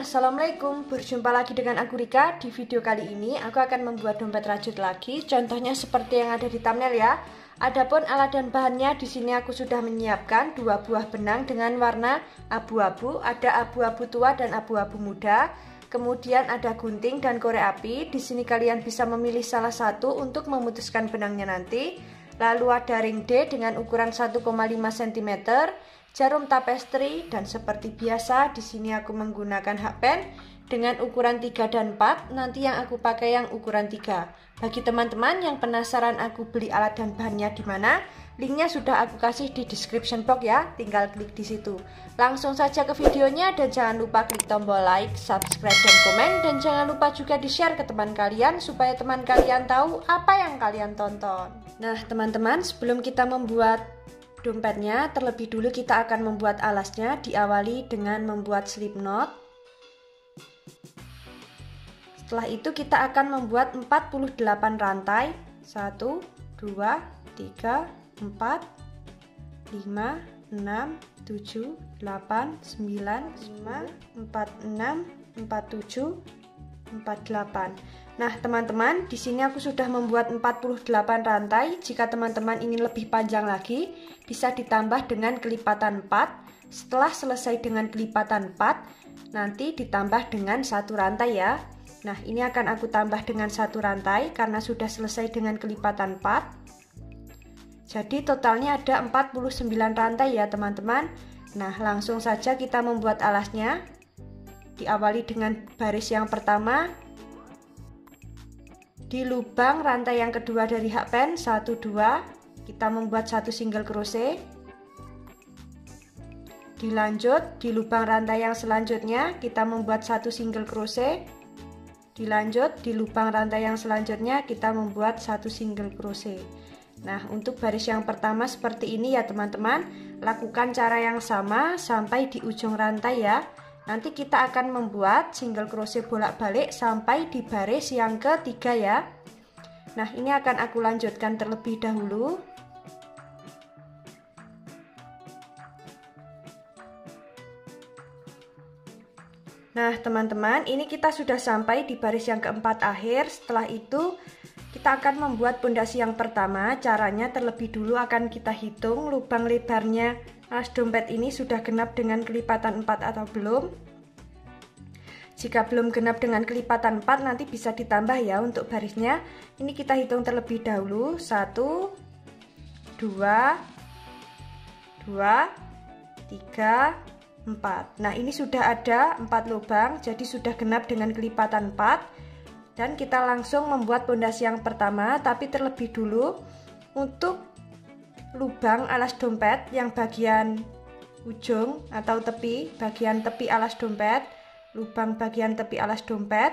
Assalamualaikum, berjumpa lagi dengan aku Rika. Di video kali ini aku akan membuat dompet rajut lagi. Contohnya seperti yang ada di thumbnail ya. Adapun alat dan bahannya di sini aku sudah menyiapkan 2 buah benang dengan warna abu-abu. Ada abu-abu tua dan abu-abu muda. Kemudian ada gunting dan korek api. Di sini kalian bisa memilih salah satu untuk memutuskan benangnya nanti. Lalu ada ring D dengan ukuran 1,5 cm. Jarum tapestri, dan seperti biasa di sini aku menggunakan hakpen dengan ukuran 3 dan 4. Nanti yang aku pakai yang ukuran 3. Bagi teman-teman yang penasaran aku beli alat dan bahannya di mana, linknya sudah aku kasih di description box ya, tinggal klik di situ. Langsung saja ke videonya dan jangan lupa klik tombol like, subscribe dan komen, dan jangan lupa juga di-share ke teman kalian supaya teman kalian tahu apa yang kalian tonton. Nah, teman-teman, sebelum kita membuat dompetnya, terlebih dulu kita akan membuat alasnya. Diawali dengan membuat slip knot. Setelah itu kita akan membuat 48 rantai. 1, 2, 3, 4, 5, 6, 7, 8, 9, 5, 4, 6, 4, 7, 48. Nah, teman-teman, di sini aku sudah membuat 48 rantai. Jika teman-teman ingin lebih panjang lagi, bisa ditambah dengan kelipatan 4. Setelah selesai dengan kelipatan 4, nanti ditambah dengan 1 rantai ya. Nah, ini akan aku tambah dengan 1 rantai karena sudah selesai dengan kelipatan 4. Jadi totalnya ada 49 rantai ya, teman-teman. Nah, langsung saja kita membuat alasnya. Diawali dengan baris yang pertama. Di lubang rantai yang kedua dari hakpen 1, 2, kita membuat 1 single crochet. Dilanjut di lubang rantai yang selanjutnya kita membuat 1 single crochet. Dilanjut di lubang rantai yang selanjutnya kita membuat 1 single crochet. Nah, untuk baris yang pertama seperti ini ya teman-teman. Lakukan cara yang sama sampai di ujung rantai ya. Nanti kita akan membuat single crochet bolak-balik sampai di baris yang ketiga ya. Nah, ini akan aku lanjutkan terlebih dahulu. Nah, teman-teman, ini kita sudah sampai di baris yang keempat akhir. Setelah itu kita akan membuat pondasi yang pertama. Caranya terlebih dulu akan kita hitung lubang lebarnya alas dompet ini sudah genap dengan kelipatan 4 atau belum. Jika belum genap dengan kelipatan 4 nanti bisa ditambah ya untuk barisnya. Ini kita hitung terlebih dahulu. 1, 2, 3, 4. Nah, ini sudah ada 4 lubang, jadi sudah genap dengan kelipatan 4. Dan kita langsung membuat pondasi yang pertama, tapi terlebih dulu untuk lubang alas dompet yang bagian ujung atau tepi, bagian tepi alas dompet, lubang bagian tepi alas dompet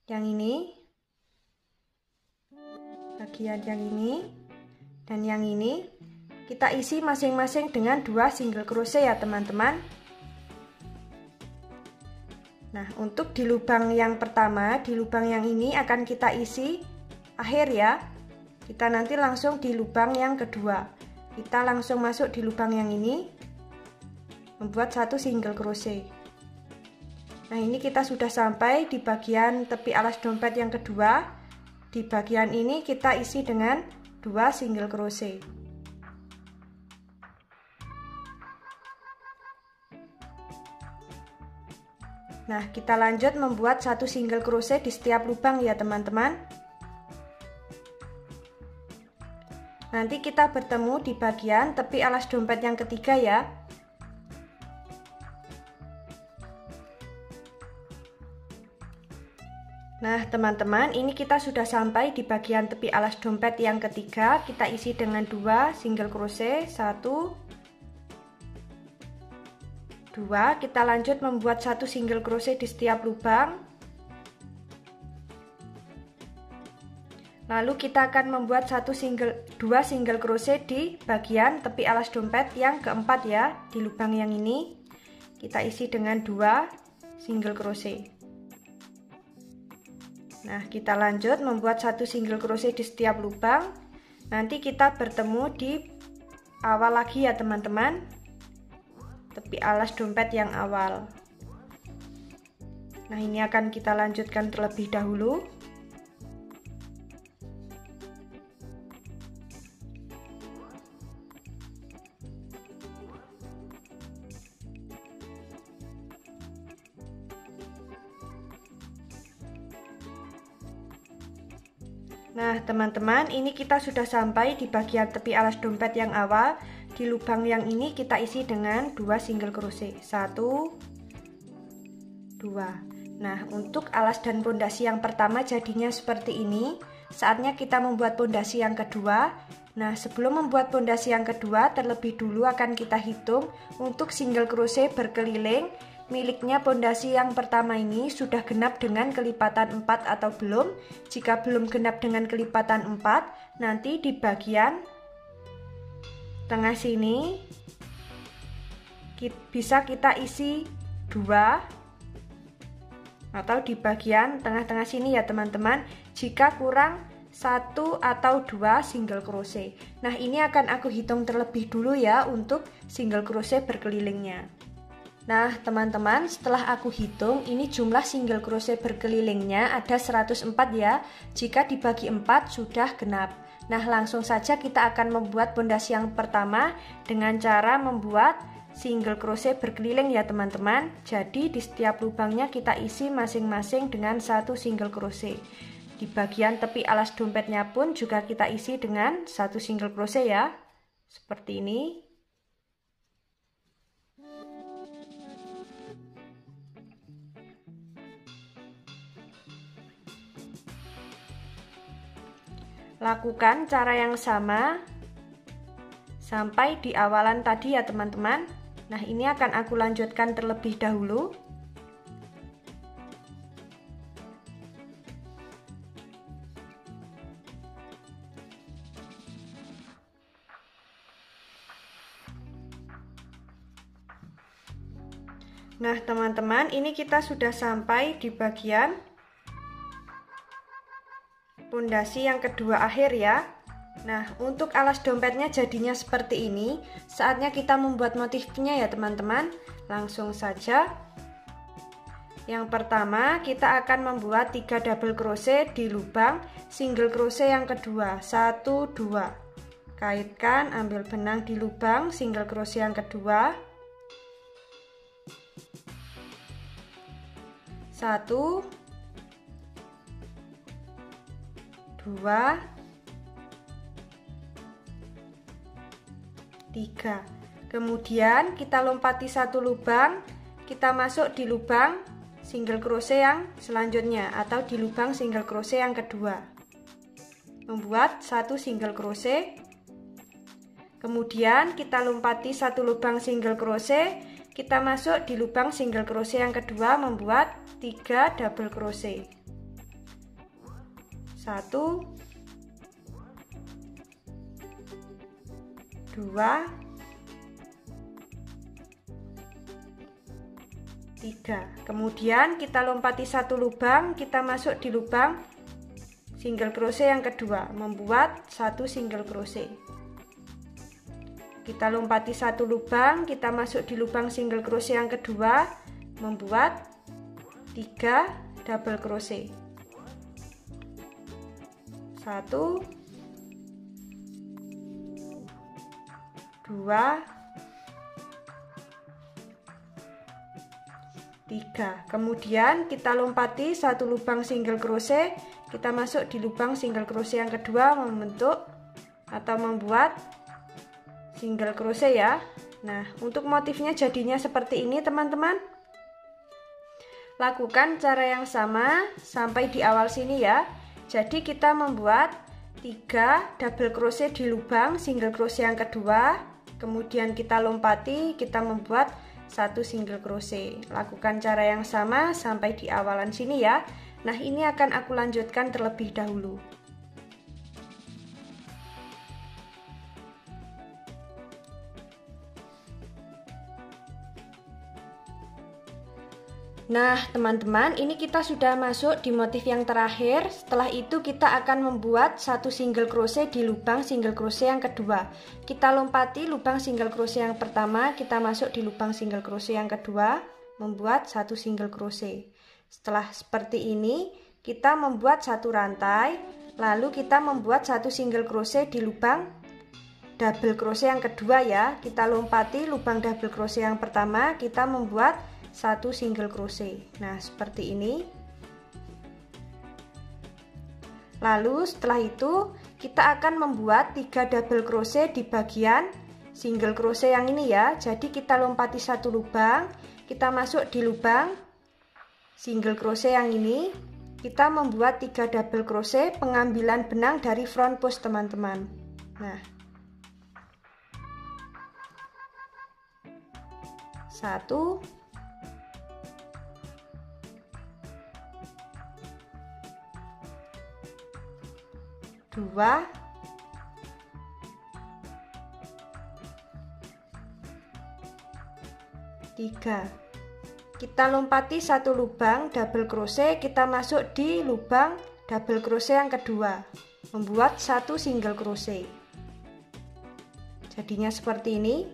yang ini, bagian yang ini dan yang ini kita isi masing-masing dengan 2 single crochet ya teman-teman. Nah, untuk di lubang yang pertama, di lubang yang ini akan kita isi akhir ya. Kita nanti langsung di lubang yang kedua. Kita langsung masuk di lubang yang ini, membuat 1 single crochet. Nah, ini kita sudah sampai di bagian tepi alas dompet yang kedua. Di bagian ini kita isi dengan 2 single crochet. Nah, kita lanjut membuat 1 single crochet di setiap lubang ya teman-teman. Nanti kita bertemu di bagian tepi alas dompet yang ketiga ya. Nah, teman-teman, ini kita sudah sampai di bagian tepi alas dompet yang ketiga. Kita isi dengan 2 single crochet. 1, 2. Kita lanjut membuat 1 single crochet di setiap lubang. Lalu kita akan membuat 2 single crochet di bagian tepi alas dompet yang keempat ya. Di lubang yang ini kita isi dengan 2 single crochet. Nah, kita lanjut membuat 1 single crochet di setiap lubang. Nanti kita bertemu di awal lagi ya teman-teman, tepi alas dompet yang awal. Nah, ini akan kita lanjutkan terlebih dahulu. Nah, teman-teman, ini kita sudah sampai di bagian tepi alas dompet yang awal. Di lubang yang ini kita isi dengan 2 single crochet. 1, 2. Nah, untuk alas dan pondasi yang pertama jadinya seperti ini. Saatnya kita membuat pondasi yang kedua. Nah, sebelum membuat pondasi yang kedua, terlebih dulu akan kita hitung untuk single crochet berkeliling. Miliknya pondasi yang pertama ini sudah genap dengan kelipatan 4 atau belum. Jika belum genap dengan kelipatan 4, nanti di bagian tengah sini bisa kita isi 2, atau di bagian tengah-tengah sini ya teman-teman, jika kurang 1 atau 2 single crochet. Nah, ini akan aku hitung terlebih dulu ya untuk single crochet berkelilingnya. Nah, teman-teman, setelah aku hitung, ini jumlah single crochet berkelilingnya ada 104 ya. Jika dibagi 4 sudah genap. Nah, langsung saja kita akan membuat pondasi yang pertama dengan cara membuat single crochet berkeliling ya teman-teman. Jadi di setiap lubangnya kita isi masing-masing dengan 1 single crochet. Di bagian tepi alas dompetnya pun juga kita isi dengan 1 single crochet ya. Seperti ini. Lakukan cara yang sama sampai di awalan tadi ya teman-teman. Nah, ini akan aku lanjutkan terlebih dahulu. Nah, teman-teman, ini kita sudah sampai di bagian pondasi yang kedua akhir ya. Nah, untuk alas dompetnya jadinya seperti ini. Saatnya kita membuat motifnya ya teman-teman. Langsung saja. Yang pertama kita akan membuat 3 double crochet di lubang single crochet yang kedua. 1, 2. Kaitkan, ambil benang di lubang single crochet yang kedua. 1, 2, 3. Kemudian kita lompati 1 lubang, kita masuk di lubang single crochet yang selanjutnya atau di lubang single crochet yang kedua. Membuat 1 single crochet. Kemudian kita lompati 1 lubang single crochet, kita masuk di lubang single crochet yang kedua, membuat 3 double crochet. 1, 2, 3. Kemudian kita lompati 1 lubang, kita masuk di lubang single crochet yang kedua, membuat 1 single crochet. Kita lompati 1 lubang, kita masuk di lubang single crochet yang kedua, membuat 3 double crochet. 1, 2, 3. Kemudian kita lompati 1 lubang single crochet, kita masuk di lubang single crochet yang kedua, membentuk atau membuat single crochet ya. Nah, untuk motifnya jadinya seperti ini teman-teman. Lakukan cara yang sama sampai di awal sini ya. Jadi kita membuat 3 double crochet di lubang single crochet yang kedua, kemudian kita lompati, kita membuat 1 single crochet. Lakukan cara yang sama sampai di awalan sini ya. Nah, ini akan aku lanjutkan terlebih dahulu. Nah, teman-teman, ini kita sudah masuk di motif yang terakhir. Setelah itu kita akan membuat 1 single crochet di lubang single crochet yang kedua. Kita lompati lubang single crochet yang pertama, kita masuk di lubang single crochet yang kedua, membuat 1 single crochet. setelah seperti ini kita membuat satu rantai, lalu kita membuat satu single crochet di lubang double crochet yang kedua ya. Kita lompati lubang double crochet yang pertama, kita membuat satu single crochet. Nah, seperti ini. Lalu setelah itu kita akan membuat 3 double crochet di bagian single crochet yang ini ya. Jadi kita lompati satu lubang, kita masuk di lubang single crochet yang ini, kita membuat 3 double crochet pengambilan benang dari front post teman-teman. Nah, 1, 2, 3. Kita lompati satu lubang double crochet, kita masuk di lubang double crochet yang kedua, membuat satu single crochet. Jadinya seperti ini.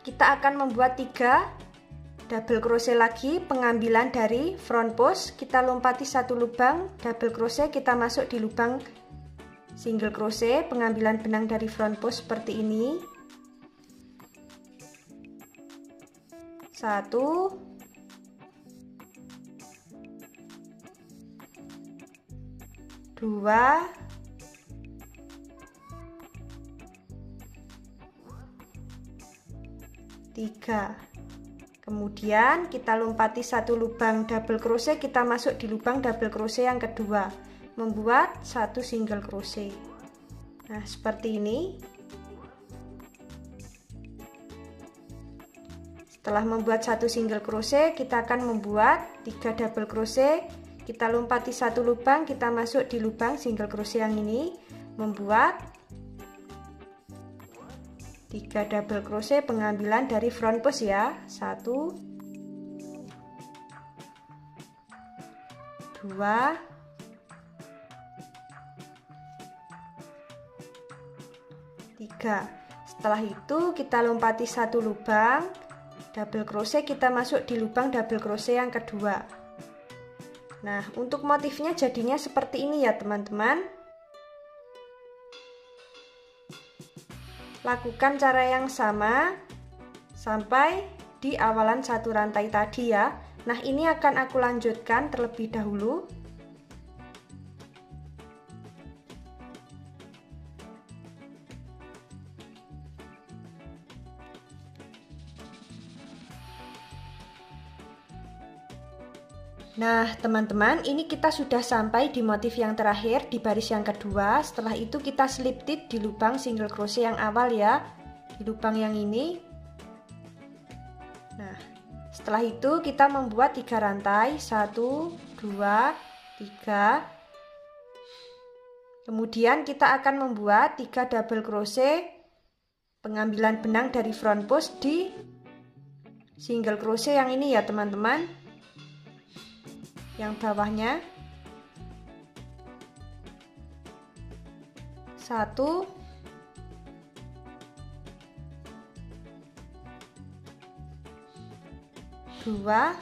Kita akan membuat 3 double crochet lagi pengambilan dari front post. Kita lompati satu lubang double crochet, kita masuk di lubang single crochet pengambilan benang dari front post seperti ini. 1, 2, 3. Kemudian kita lompati satu lubang double crochet, kita masuk di lubang double crochet yang kedua, membuat satu single crochet. Nah, seperti ini. Setelah membuat satu single crochet, kita akan membuat 3 double crochet. Kita lompati satu lubang, kita masuk di lubang single crochet yang ini, membuat 3 double crochet pengambilan dari front post ya. 1, 2, 3. Setelah itu kita lompati satu lubang double crochet, kita masuk di lubang double crochet yang kedua. Nah, untuk motifnya jadinya seperti ini ya teman-teman. Lakukan cara yang sama sampai di awalan satu rantai tadi ya. Nah, ini akan aku lanjutkan terlebih dahulu. Nah, teman-teman, ini kita sudah sampai di motif yang terakhir di baris yang kedua. Setelah itu kita slip knit di lubang single crochet yang awal ya, di lubang yang ini. Nah, setelah itu kita membuat 3 rantai, 1, 2, 3. Kemudian kita akan membuat 3 double crochet pengambilan benang dari front post di single crochet yang ini ya teman-teman. Yang bawahnya 1, 2,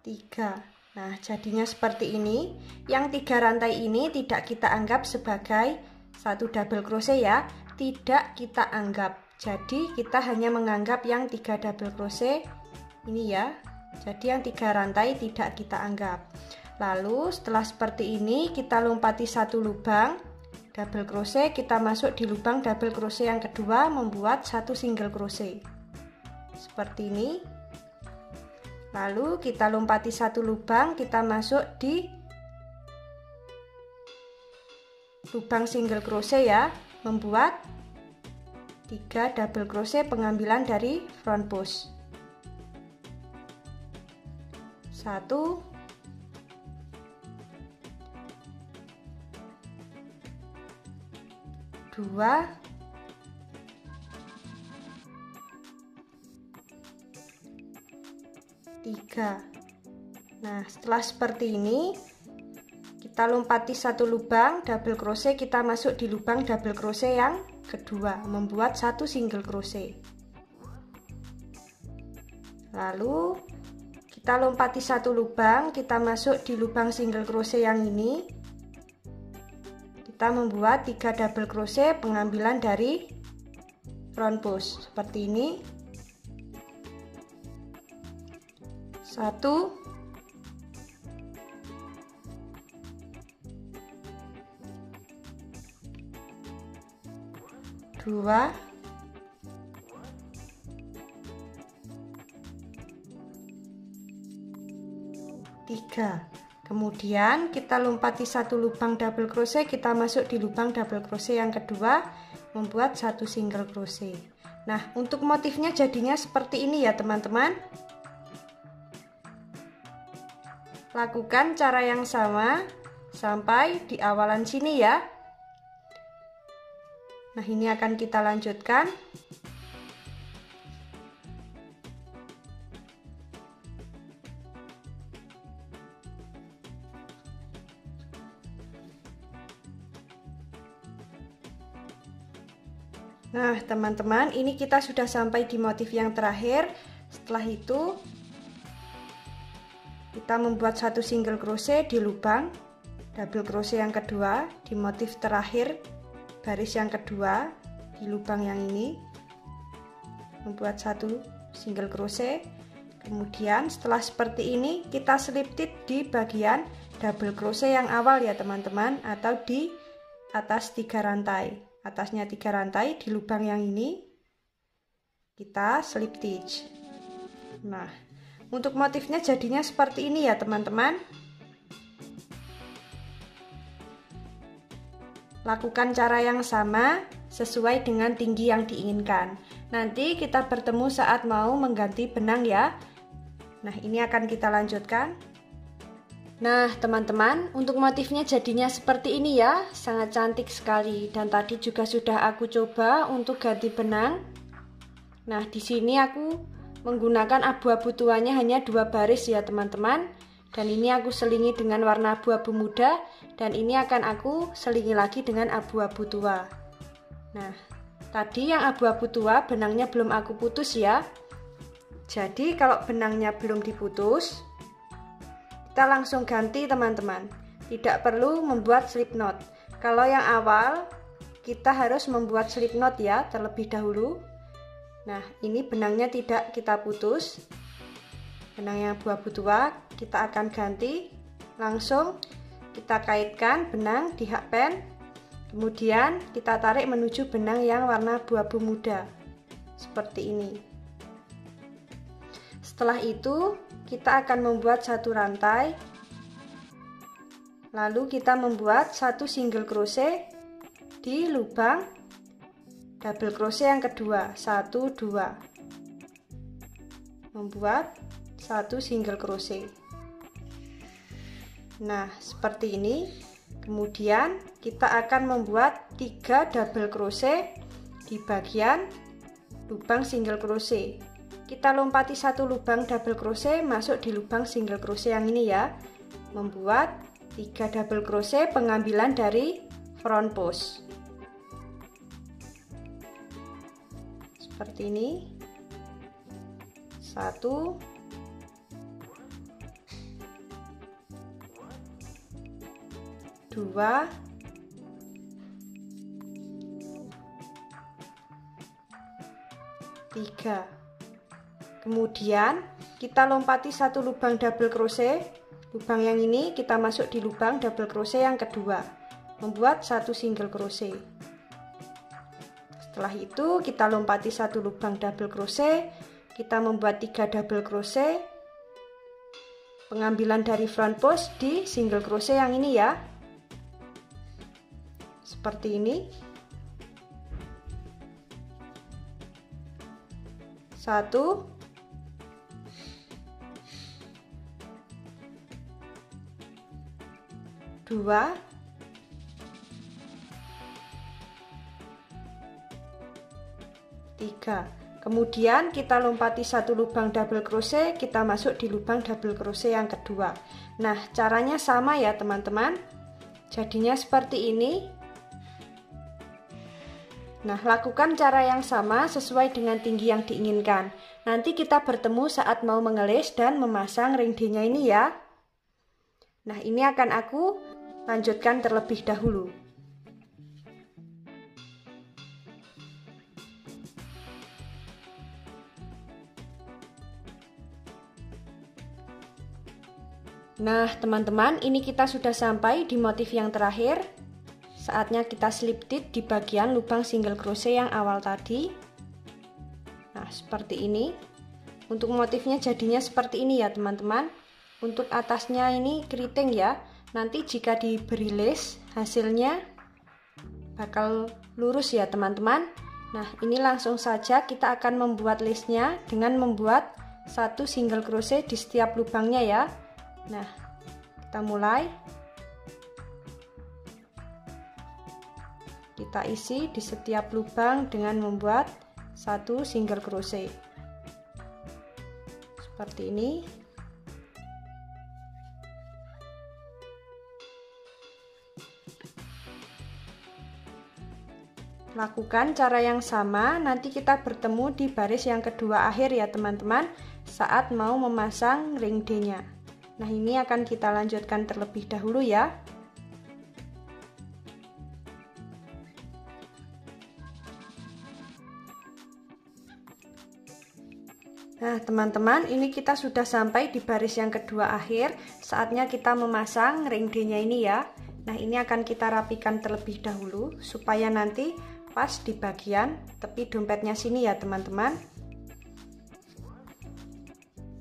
3. Nah, jadinya seperti ini. Yang 3 rantai ini tidak kita anggap sebagai satu double crochet ya, tidak kita anggap. Jadi kita hanya menganggap yang 3 double crochet ini ya. Jadi yang 3 rantai tidak kita anggap. Lalu setelah seperti ini kita lompati satu lubang double crochet, kita masuk di lubang double crochet yang kedua, membuat satu single crochet seperti ini. Lalu kita lompati satu lubang, kita masuk di lubang single crochet ya, membuat 3 double crochet pengambilan dari front post. 1, 2, 3. Nah, setelah seperti ini kita lompati satu lubang double crochet, kita masuk di lubang double crochet yang kedua, membuat 1 single crochet. Lalu kita lompati 1 lubang, kita masuk di lubang single crochet yang ini. Kita membuat 3 double crochet pengambilan dari front post seperti ini. 1, 2, 3. Kemudian kita lompati 1 lubang double crochet, kita masuk di lubang double crochet yang kedua, membuat 1 single crochet. Nah, untuk motifnya jadinya seperti ini ya teman-teman. Lakukan cara yang sama sampai di awalan sini ya. Nah, ini akan kita lanjutkan. Nah, teman-teman, ini kita sudah sampai di motif yang terakhir. Setelah itu kita membuat 1 single crochet di lubang double crochet yang kedua di motif terakhir baris yang kedua di lubang yang ini, membuat 1 single crochet. Kemudian setelah seperti ini kita slip knit di bagian double crochet yang awal ya teman-teman, atau di atas 3 rantai, atasnya 3 rantai di lubang yang ini kita slip stitch. Nah, untuk motifnya jadinya seperti ini ya teman-teman. Lakukan cara yang sama sesuai dengan tinggi yang diinginkan. Nanti kita bertemu saat mau mengganti benang ya. Nah, ini akan kita lanjutkan. Nah teman-teman, untuk motifnya jadinya seperti ini ya, sangat cantik sekali. Dan tadi juga sudah aku coba untuk ganti benang. Nah, di sini aku menggunakan abu-abu tuanya hanya 2 baris ya teman-teman. Dan ini aku selingi dengan warna abu-abu muda, dan ini akan aku selingi lagi dengan abu-abu tua. Nah, tadi yang abu-abu tua benangnya belum aku putus ya. Jadi kalau benangnya belum diputus, kita langsung ganti teman-teman. Tidak perlu membuat slip knot. Kalau yang awal kita harus membuat slip knot ya terlebih dahulu. Nah, ini benangnya tidak kita putus. Benang yang abu-abu tua kita akan ganti. Langsung kita kaitkan benang di hakpen. Kemudian kita tarik menuju benang yang warna abu-abu muda. Seperti ini. Setelah itu kita akan membuat 1 rantai. Lalu kita membuat 1 single crochet di lubang double crochet yang kedua, 1, 2. Membuat 1 single crochet. Nah, seperti ini. Kemudian kita akan membuat 3 double crochet di bagian lubang single crochet. Kita lompati 1 lubang double crochet masuk di lubang single crochet yang ini ya. Membuat 3 double crochet pengambilan dari front post. Seperti ini. 1, 2, 3. Kemudian kita lompati 1 lubang double crochet. Lubang yang ini kita masuk di lubang double crochet yang kedua. Membuat 1 single crochet. Setelah itu kita lompati 1 lubang double crochet, kita membuat 3 double crochet pengambilan dari front post di single crochet yang ini ya. Seperti ini. 1, 2, 3. Kemudian kita lompati 1 lubang double crochet, kita masuk di lubang double crochet yang kedua. Nah, caranya sama ya teman-teman. Jadinya seperti ini. Nah, lakukan cara yang sama sesuai dengan tinggi yang diinginkan. Nanti kita bertemu saat mau mengelis dan memasang ring D-nya ini ya. Nah, ini akan aku lanjutkan terlebih dahulu. Nah, teman-teman, ini kita sudah sampai di motif yang terakhir. Saatnya kita slip stitch di bagian lubang single crochet yang awal tadi. Nah, seperti ini. Untuk motifnya jadinya seperti ini ya, teman-teman. Untuk atasnya ini keriting ya. Nanti jika diberi lace, hasilnya bakal lurus ya, teman-teman. Nah, ini langsung saja kita akan membuat lace-nya dengan membuat satu single crochet di setiap lubangnya ya. Nah, kita mulai. Kita isi di setiap lubang dengan membuat satu single crochet seperti ini. Lakukan cara yang sama, nanti kita bertemu di baris yang kedua akhir ya teman-teman, saat mau memasang ring D-nya. Nah, ini akan kita lanjutkan terlebih dahulu ya. Nah, teman-teman, ini kita sudah sampai di baris yang kedua akhir. Saatnya kita memasang ring D-nya ini ya. Nah, ini akan kita rapikan terlebih dahulu supaya nanti pas di bagian tepi dompetnya sini ya, teman-teman.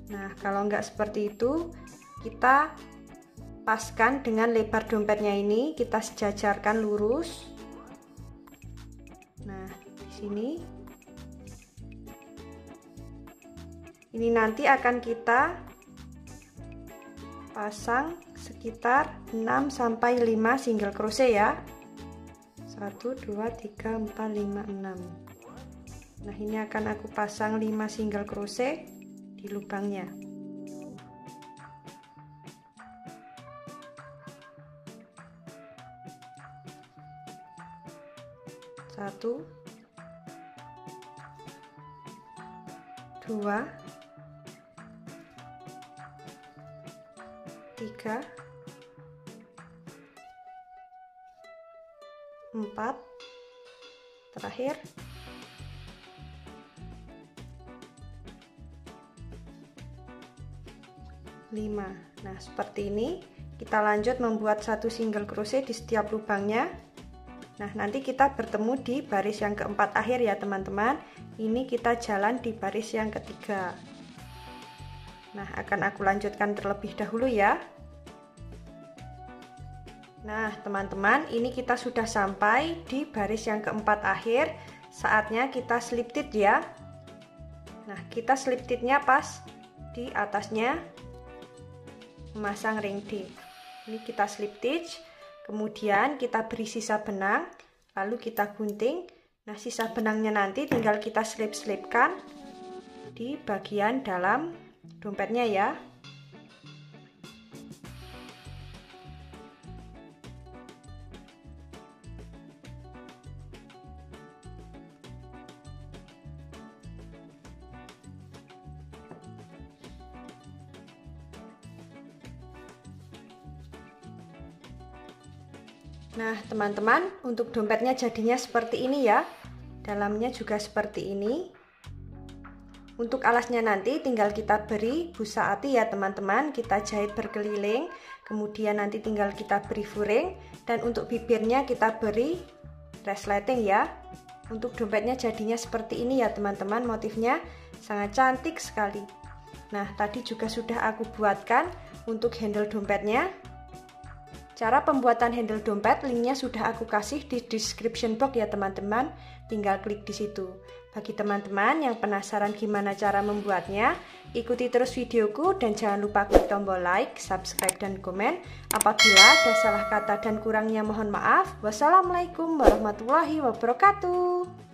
Nah, kalau enggak seperti itu, kita paskan dengan lebar dompetnya ini, kita sejajarkan lurus. Nah, di sini. Ini nanti akan kita pasang sekitar 6 sampai 5 single crochet ya. 1 2 3 4 5 6. Nah, ini akan aku pasang 5 single crochet di lubangnya. Satu, 2, 3, 4, terakhir 5. Nah, seperti ini. Kita lanjut membuat satu single crochet di setiap lubangnya. Nah, nanti kita bertemu di baris yang keempat akhir ya teman-teman. Ini kita jalan di baris yang ketiga. Nah, akan aku lanjutkan terlebih dahulu ya. Nah, teman-teman, ini kita sudah sampai di baris yang keempat akhir. Saatnya kita slip stitch ya. Nah, kita slip stitchnya pas di atasnya memasang ring D. Ini kita slip stitch, kemudian kita beri sisa benang, lalu kita gunting. Nah, sisa benangnya nanti tinggal kita selip-selipkan di bagian dalam dompetnya ya. Nah, teman-teman, untuk dompetnya jadinya seperti ini ya. Dalamnya juga seperti ini. Untuk alasnya nanti tinggal kita beri busa ati ya teman-teman. Kita jahit berkeliling, kemudian nanti tinggal kita beri furing. Dan untuk bibirnya kita beri resleting ya. Untuk dompetnya jadinya seperti ini ya teman-teman. Motifnya sangat cantik sekali. Nah, tadi juga sudah aku buatkan untuk handle dompetnya. Cara pembuatan handle dompet linknya sudah aku kasih di description box ya teman-teman, tinggal klik di situ. Bagi teman-teman yang penasaran gimana cara membuatnya, ikuti terus videoku dan jangan lupa klik tombol like, subscribe dan komen. Apabila ada salah kata dan kurangnya mohon maaf. Wassalamualaikum warahmatullahi wabarakatuh.